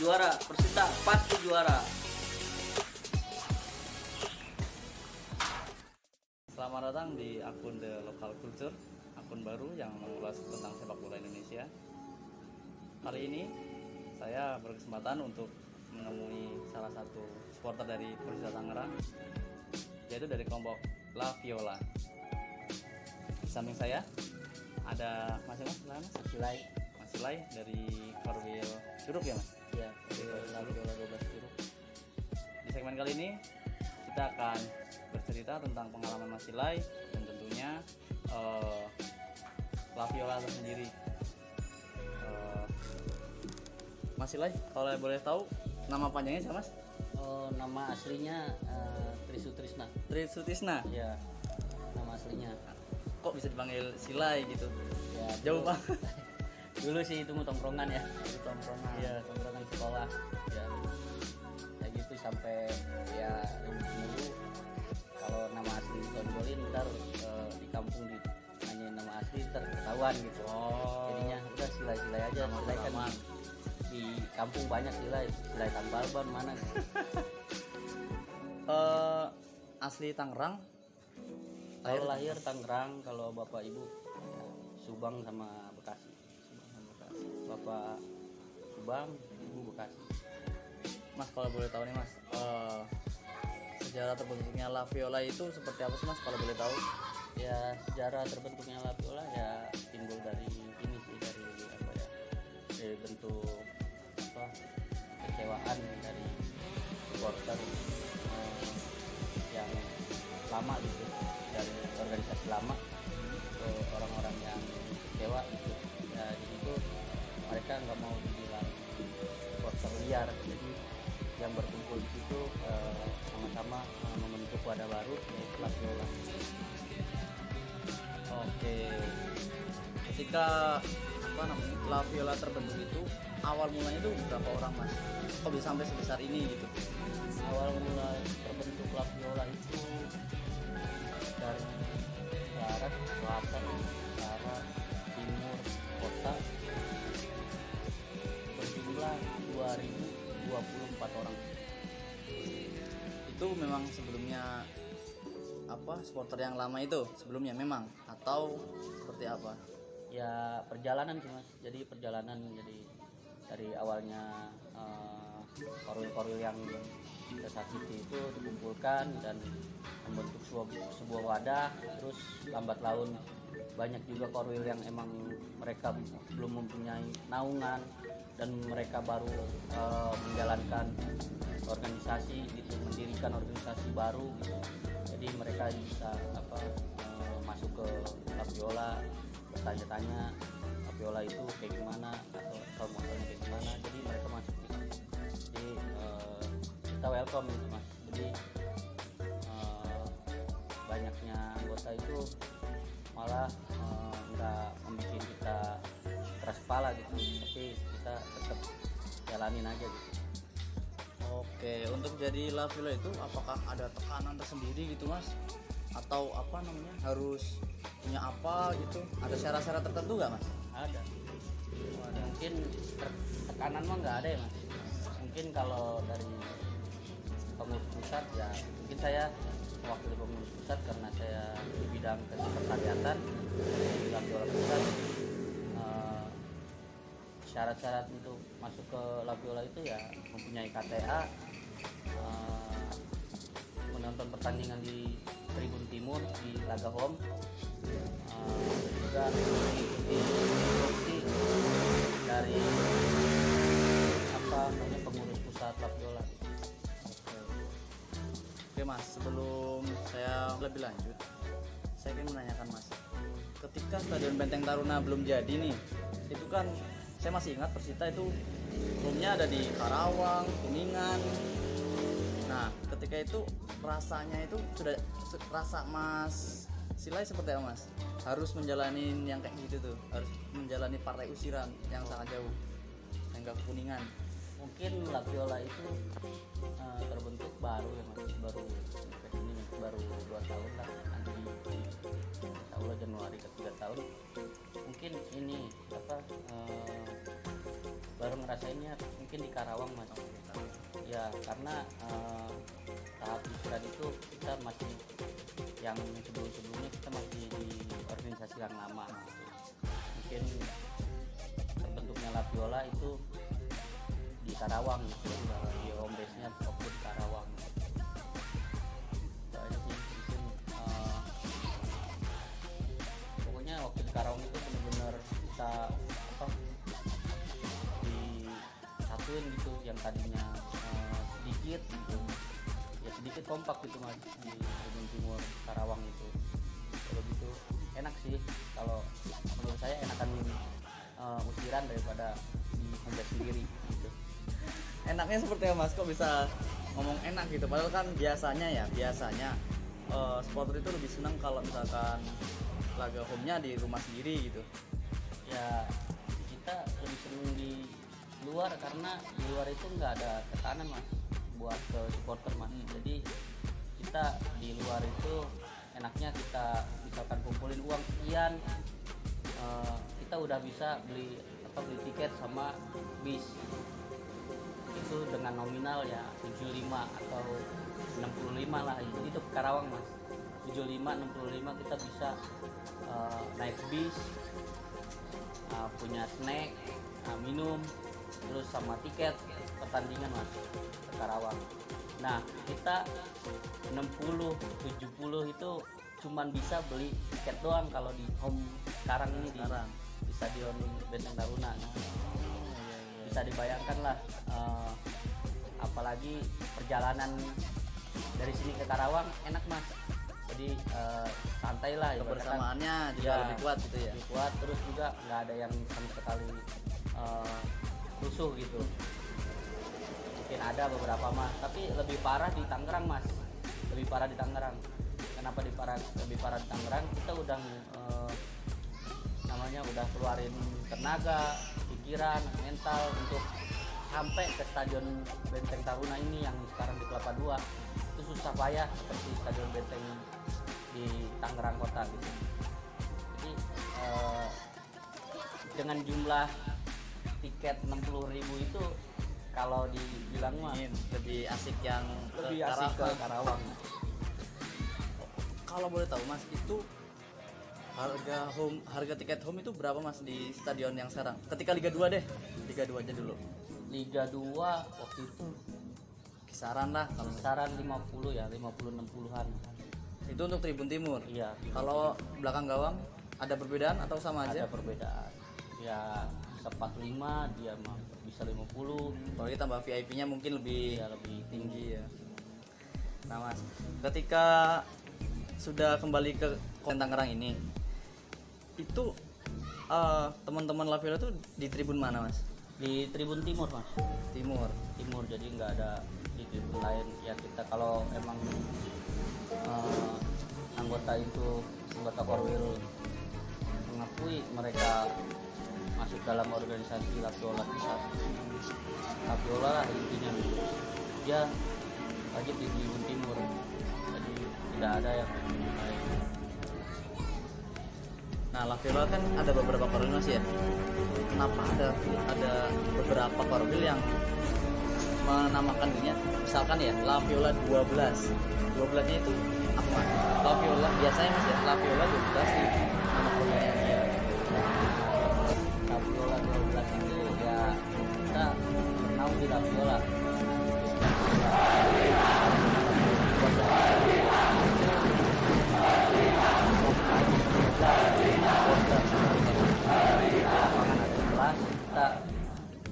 juara, Persita pasti juara. Selamat datang di akun The Local Culture, akun baru yang mengulas tentang sepak bola Indonesia. Kali ini saya berkesempatan untuk menemui salah satu supporter dari Persita Tangerang, yaitu dari kelompok La Viola. Di samping saya ada Mas Silai dari Korwil Curug ya Mas? Ya, La Viola 12 Curug. Di segmen kali ini kita akan bercerita tentang pengalaman Mas Silai dan tentunya La Viola tersendiri. Mas Silai, kalau boleh tahu nama panjangnya siapa Mas? Nama aslinya Trisutrisna. Trisutrisna. Ya, nama aslinya. Kok bisa dipanggil Silai gitu? Ya, Jauh dulu- banget. Dulu sih itu tongkrongan ya. Tongkrongan. Iya, tongkrongan sekolah. Ya, kayak gitu sampai ya ribut dulu. Kalau nama asli ditonjolin ntar di kampung nanyain nama asli ntar ketahuan gitu. Oh. Jadinya udah Silai aja. Nama Silai kan samaran. di kampung banyak Silai Tanbalban mana gitu. Asli Tangerang. Kalau lahir Tangerang, kalau bapak ibu ya, Subang sama Bekasi. Bapak Subang, ibu Bekasi. Mas, kalau boleh tahu nih Mas, sejarah terbentuknya La Viola itu seperti apa sih Mas, kalau boleh tahu? Ya, sejarah terbentuknya La Viola ya timbul dari ini sih, dari apa ya, dari bentuk apa kekecewaan dari supporter yang lama gitu, dari organisasi lama ke orang-orang yang kecewa gitu. Ya di situ mereka nggak mau dibilang supporter liar, jadi yang berkumpul di situ sama-sama membentuk wadah baru yaitu La Viola. Oke. Ketika apa namanya La Viola terbentuk itu awal mulanya itu berapa orang Mas? Kok bisa sampai sebesar ini gitu? Awal mula terbentuk La Viola itu dari barat, selatan, utara, timur, kota berjumlah 2024 orang. Itu memang sebelumnya apa supporter yang lama itu sebelumnya memang atau seperti apa? Ya perjalanan sih Mas, jadi perjalanan, jadi dari awalnya korwil-korwil yang tersakiti itu dikumpulkan dan membentuk sebuah wadah, terus lambat laun banyak juga korwil yang emang mereka belum mempunyai naungan dan mereka baru menjalankan organisasi gitu, mendirikan organisasi baru gitu. Jadi mereka bisa masuk ke La Viola, bertanya-tanya La Viola itu kayak gimana atau motornya kayak gimana, jadi mereka masuk gitu. Jadi kita welcome gitu Mas, jadi banyaknya anggota itu malah nggak membuat kita keras kepala gitu, tapi kita tetap jalanin aja gitu. Oke, untuk jadi La Viola itu apakah ada tekanan tersendiri gitu Mas? Atau apa namanya harus punya apa gitu? Ada syarat-syarat tertentu nggak Mas? Ada. Mungkin tekanan mah nggak ada ya Mas. Mungkin kalau dari pengurus pusat ya mungkin saya wakil pengurus pusat karena saya di bidang kesekretariatan di La Viola pusat. Syarat-syarat untuk masuk ke La Viola itu ya mempunyai KTA, menonton pertandingan di Tribun Timur di laga home, juga mengikuti instruksi dari pengurus pusat La Viola. Oke Mas, sebelum saya lebih lanjut, saya ingin menanyakan Mas, ketika Stadion Benteng Taruna belum jadi nih, itu kan saya masih ingat Persita itu sebelumnya ada di Karawang, Kuningan. Nah, ketika itu rasanya itu sudah rasa Mas Silai seperti apa Mas? Harus menjalani yang kayak gitu tuh, harus menjalani partai usiran yang sangat jauh, yang nggak ke Kuningan. Mungkin La Viola itu terbentuk baru ya Mas, baru 2 tahun lah, nanti insya Allah Januari ke 3 tahun mungkin ini baru ngerasainnya mungkin di Karawang mas. Ya karena tahap istirahat itu kita masih yang sebelumnya kita masih di organisasi yang lama gitu. Mungkin terbentuknya La Viola itu di Karawang gitu, di home base nya waktu di Karawang. Soalnya sih mungkin pokoknya waktu di Karawang itu benar-benar kita apa disatuin gitu, yang tadinya sedikit gitu ya sedikit kompak gitu mas di Tribun Timur Karawang itu. Kalau gitu enak sih, kalau menurut saya enakan usiran daripada di home base sendiri gitu. Enaknya seperti apa mas, kok bisa ngomong enak gitu, padahal kan biasanya supporter itu lebih senang kalau misalkan laga home-nya di rumah sendiri gitu. Ya kita lebih senang di luar karena di luar itu nggak ada tekanan mas buat ke supporter mas. Jadi kita di luar itu enaknya kita misalkan kumpulin uang sekian, kita udah bisa beli tiket sama bis itu dengan nominal ya 75 atau 65 lah, itu Karawang mas. 65 kita bisa naik bis, punya snack, minum, terus sama tiket pertandingan mas ke Karawang. Nah kita 60-70 itu cuman bisa beli tiket doang kalau di home sekarang ini di Stadion Benteng Taruna. Bisa dibayangkan lah, apalagi perjalanan dari sini ke Karawang enak mas. Jadi santai lah, kebersamaannya juga ya, lebih kuat gitu ya. lebih kuat, terus juga nggak ada yang sama sekali rusuh gitu. Mungkin ada beberapa mas, tapi lebih parah di Tangerang mas, lebih parah di Tangerang. Kenapa lebih parah di Tangerang? Kita udah udah keluarin tenaga, pikiran, mental untuk sampai ke Stadion Benteng Taruna ini yang sekarang di Kelapa II. Itu susah payah seperti Stadion Benteng di Tangerang kota gitu. Jadi dengan jumlah tiket 60.000 itu kalau dibilang mah lebih asik yang lebih asik ke Karawang. Kalau boleh tahu mas, itu harga tiket home itu berapa mas di stadion yang sekarang? Ketika Liga 2 deh, Liga 2 aja dulu. Liga 2 waktu itu Kisaran lah kalau kisaran 50 ya, 50-60-an. itu untuk Tribun Timur. Iya. Kalau belakang gawang ada perbedaan atau sama aja? Ada perbedaan. Ya bisa 45, dia mah bisa 50. Kalau kita tambah VIP-nya mungkin lebih Ya lebih tinggi ya. Nah mas, ketika sudah kembali ke Tangerang ini, itu teman-teman La Viola itu di tribun mana mas? di Tribun Timur mas. Timur. Jadi nggak ada di tribun lain ya. Kita kalau emang anggota Korwil mengakui mereka masuk dalam organisasi La Viola kita, La Viola lah intinya, dia wajib di Tribun Timur. Jadi tidak ada yang lain. Nah La Viola kan ada beberapa korwil mas ya. Kenapa ada beberapa korwil yang menamakan dirinya misalkan ya La Viola 12-nya itu apa? La Viola biasanya mas ya, La Viola 12 itu nama korwilnya dia. La Viola 12 itu ya kita bernaung di La Viola. Kita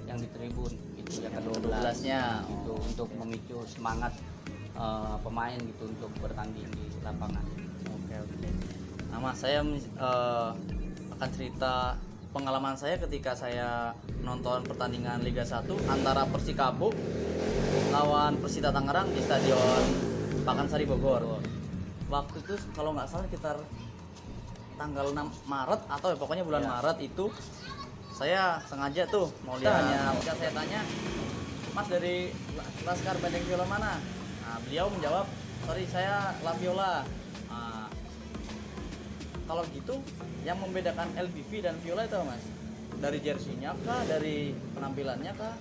yang di tribun itu yang ke-12-nya untuk memicu semangat pemain gitu untuk bertanding di lapangan. Oke. Nah mas, saya akan cerita pengalaman saya ketika saya nonton pertandingan Liga 1 antara Persikabo lawan Persita Tangerang di Stadion Pakansari Bogor. Waktu itu kalau nggak salah sekitar tanggal 6 Maret atau ya, pokoknya bulan Maret itu saya sengaja tuh mau lihat. Saya tanya, mas dari Laskar Benteng Viola mana? Nah, beliau menjawab, sorry saya La Viola. Nah, kalau gitu yang membedakan LBV dan Viola itu apa, mas? dari jersinya kah, dari penampilannya kah?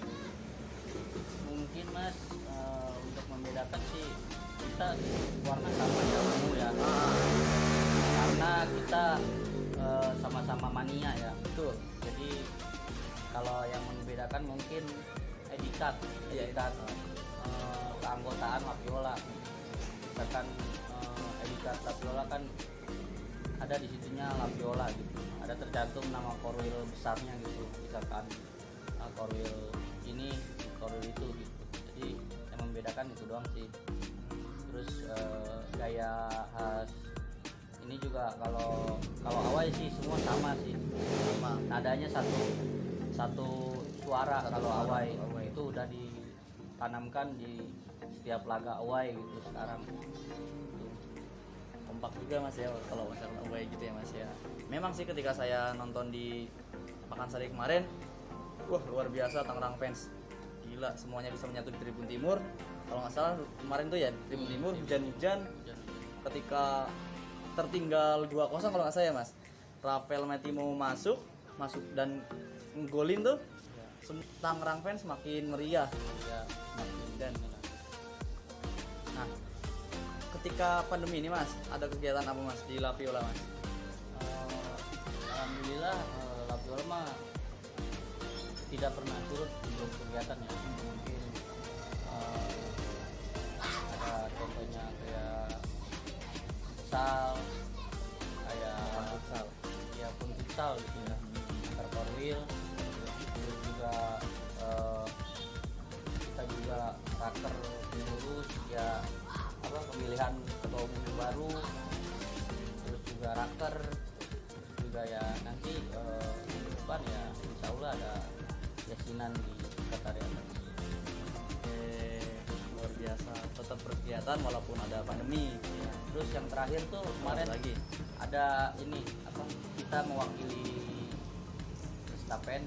Mungkin Mas, untuk membedakan sih kita warna sama ya, ungu ya, karena kita sama-sama mania ya. Betul. Jadi kalau yang membedakan mungkin ID card, Iya, ID card keanggotaan Lapiola. Misalkan ID card Lapiola kan ada di situnya Lapiola gitu, ada tercantum nama korwil besarnya gitu, misalkan korwil ini, korwil itu gitu. Jadi yang membedakan itu doang sih. Terus gaya khas ini juga kalau Awai sih semua sama sih, Sama. nadanya satu suara. Satu Kalau suara, Awai Awai. itu udah ditanamkan di setiap laga Awai gitu sekarang. Kompak juga Mas ya kalau masalah away gitu ya Mas ya. Memang sih ketika saya nonton di Pakansari kemarin, wah luar biasa Tangerang fans. Gila, semuanya bisa menyatu di Tribun Timur. Kalau nggak salah kemarin tuh ya Tribun Timur hujan-hujan ketika tertinggal 2-0 kalau nggak saya Mas. Rafael Matthew mau masuk dan golin tuh. Tangerang fans makin meriah. Ya, Dan nah, ketika pandemi ini Mas, ada kegiatan apa Mas di Lapiola Mas? Alhamdulillah Lapiola mah tidak pernah surut untuk kegiatan ya. Mungkin ada contohnya kayak futsal, kayak Futsal. ya pun futsal gitu ya, antar korwil. Terus juga kita juga raker pengurus ya, apa pemilihan ketua umum yang baru, terus juga raker, terus juga ya nanti minggu depan ya insya Allah ada yasinan di sekretariat. Luar biasa, tetap berkegiatan walaupun ada pandemi. Ya, terus yang terakhir tuh kemarin lagi ada ini apa, kita mewakili Stapen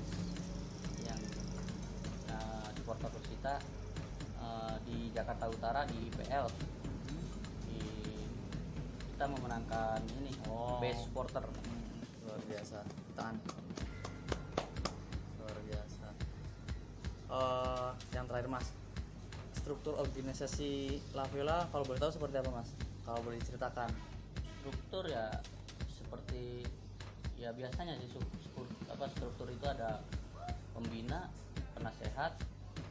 yang supporter Persita di Jakarta Utara di IPL. Kita memenangkan ini best supporter. luar biasa. Tahan. Luar biasa. Yang terakhir Mas, struktur organisasi Lapiola kalau boleh tahu seperti apa Mas? Kalau boleh diceritakan. Struktur ya seperti ya biasanya sih, struktur itu ada pembina, penasehat,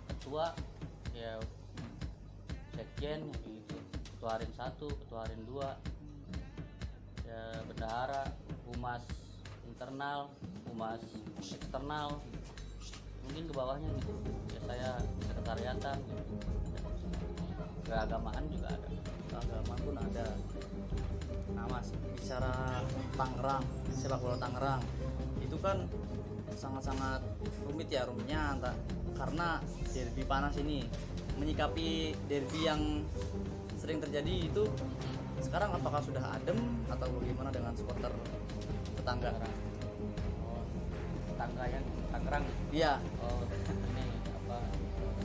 ketua, ya sekjen gitu, ketua harian 1, ketua harian 2, ya bendahara, humas internal, humas eksternal, mungkin ke bawahnya gitu ya, saya sekretariatan gitu. Keagamaan juga ada. Agama pun ada. Nah Mas, bicara Tangerang, sepak bola Tangerang itu kan sangat-sangat rumit ya, rumitnya karena derby panas ini. Menyikapi derby yang sering terjadi itu sekarang, apakah sudah adem atau bagaimana dengan supporter tetangga? Tetangga yang Tangerang. Iya. Oh, ini apa,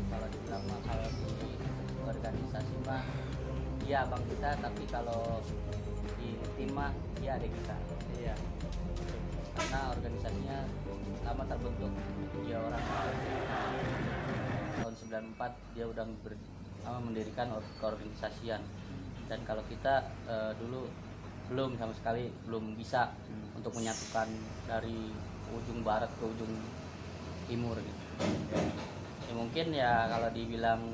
kalau dibilang mah kalau di organisasi mah dia abang kita, tapi kalau di tim mah dia adik kita. Iya. Karena organisasinya lama terbentuk, dia orang tahun 94 dia udah mendirikan keorganisasian. Dan kalau kita dulu belum sama sekali, belum bisa untuk menyatukan dari ujung barat ke ujung timur gitu. Ya mungkin ya kalau dibilang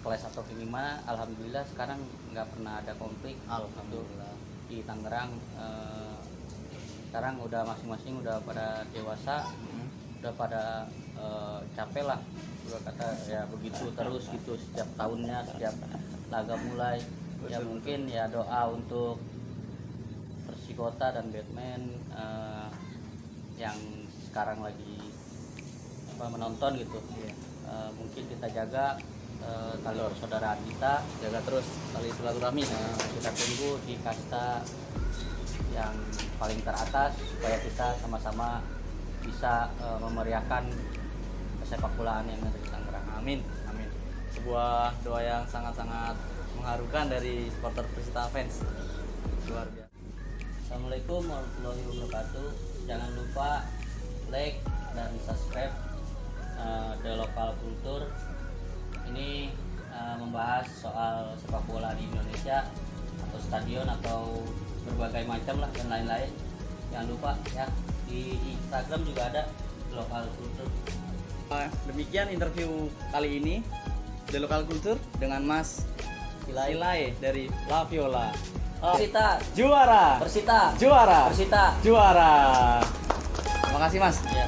kelas atau gimana, alhamdulillah sekarang nggak pernah ada konflik. Alhamdulillah. Di Tangerang sekarang udah masing-masing udah pada dewasa, udah pada capek lah, udah kata ya begitu terus gitu setiap tahunnya, setiap laga mulai. Ya mungkin ya doa untuk Persikota dan Batman yang sekarang lagi menonton gitu. Mungkin kita jaga tali persaudaraan kita, Jaga terus tali silaturahmi. kita tunggu di kasta yang paling teratas supaya kita sama-sama bisa memeriahkan sepak bolaan yang ada di Tangerang. Amin, amin. Sebuah doa yang sangat-sangat mengharukan dari supporter Persita fans. Luar biasa. Assalamualaikum warahmatullahi wabarakatuh. Jangan lupa like dan subscribe The Local Culture. Ini membahas soal sepak bola di Indonesia atau stadion atau berbagai macam lah dan lain-lain. Jangan lupa ya, di Instagram juga ada The Local Culture. Demikian interview kali ini The Local Culture dengan Mas Ilai dari La Viola. Persita Juara. Persita Juara. Persita Juara. Terima kasih Mas. ya.